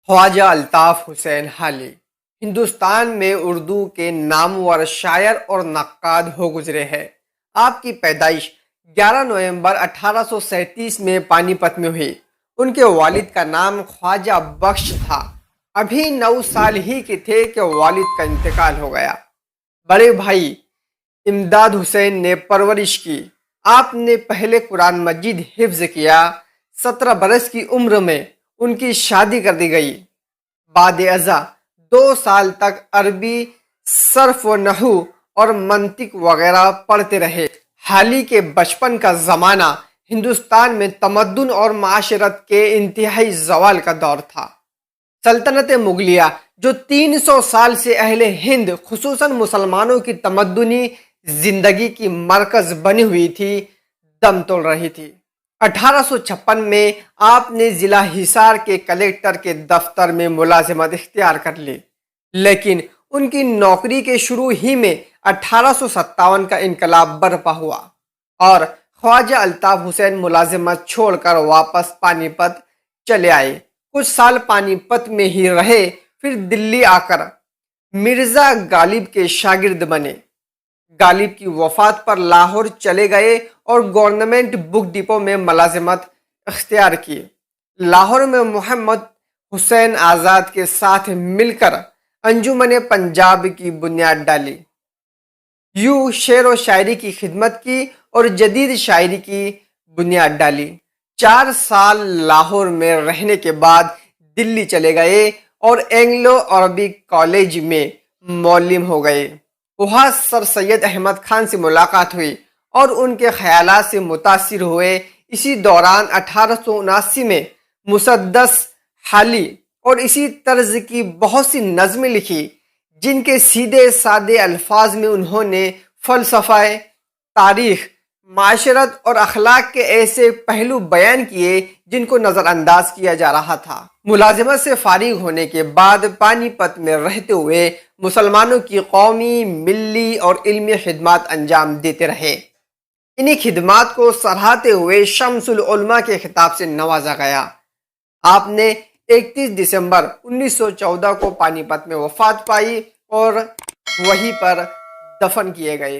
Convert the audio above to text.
خواجہ الطاف حسین حالی ہندوستان میں اردو کے نامور شاعر اور نقاد ہو گزرے ہیں۔ آپ کی پیدائش 11 نومبر 1837 میں پانی پت میں ہوئی۔ ان کے والد کا نام خواجہ بخش تھا۔ ابھی 9 سال ہی کے تھے کہ والد کا انتقال ہو گیا۔ بڑے بھائی امداد حسین نے پرورش کی۔ آپ نے پہلے قرآن مجید حفظ کیا۔ 17 برس کی عمر میں ان کی شادی کر دی گئی۔ بعد ازاں 2 سال تک عربی صرف و نحو اور منطق وغیرہ پڑھتے رہے۔ حالی کے بچپن کا زمانہ ہندوستان میں تمدن اور معاشرت کے انتہائی زوال کا دور تھا۔ سلطنت مغلیہ جو 300 سال سے اہل ہند خصوصاً مسلمانوں کی تمدنی زندگی کی مرکز بنی ہوئی تھی، دم توڑ رہی تھی۔ 1856 میں آپ نے ضلع حصار کے کلکٹر کے دفتر میں ملازمت اختیار کر لی، لیکن ان کی نوکری کے شروع ہی میں 1857 کا انقلاب برپا ہوا اور خواجہ الطاف حسین ملازمت چھوڑ کر واپس پانی پت چلے آئے۔ کچھ سال پانی پت میں ہی رہے، پھر دلی آ کر مرزا غالب کے شاگرد بنے۔ غالب کی وفات پر لاہور چلے گئے اور گورنمنٹ بک ڈپو میں ملازمت اختیار کی۔ لاہور میں محمد حسین آزاد کے ساتھ مل کر انجمن پنجاب کی بنیاد ڈالی۔ یوں شعر و شاعری کی خدمت کی اور جدید شاعری کی بنیاد ڈالی۔ 4 سال لاہور میں رہنے کے بعد دلی چلے گئے اور اینگلو عربک کالج میں معلم ہو گئے۔ وہاں سر سید احمد خان سے ملاقات ہوئی اور ان کے خیالات سے متاثر ہوئے۔ اسی دوران 1879 میں مسدس حالی اور اسی طرز کی بہت سی نظمیں لکھی، جن کے سیدھے سادے الفاظ میں انہوں نے فلسفہ، تاریخ، معاشرت اور اخلاق کے ایسے پہلو بیان کیے جن کو نظر انداز کیا جا رہا تھا۔ ملازمت سے فارغ ہونے کے بعد پانی پت میں رہتے ہوئے مسلمانوں کی قومی، ملی اور علمی خدمات انجام دیتے رہے۔ انہی خدمات کو سراہتے ہوئے شمس العلماء کے خطاب سے نوازا گیا۔ آپ نے 31 دسمبر 1914 کو پانی پت میں وفات پائی اور وہیں پر دفن کیے گئے۔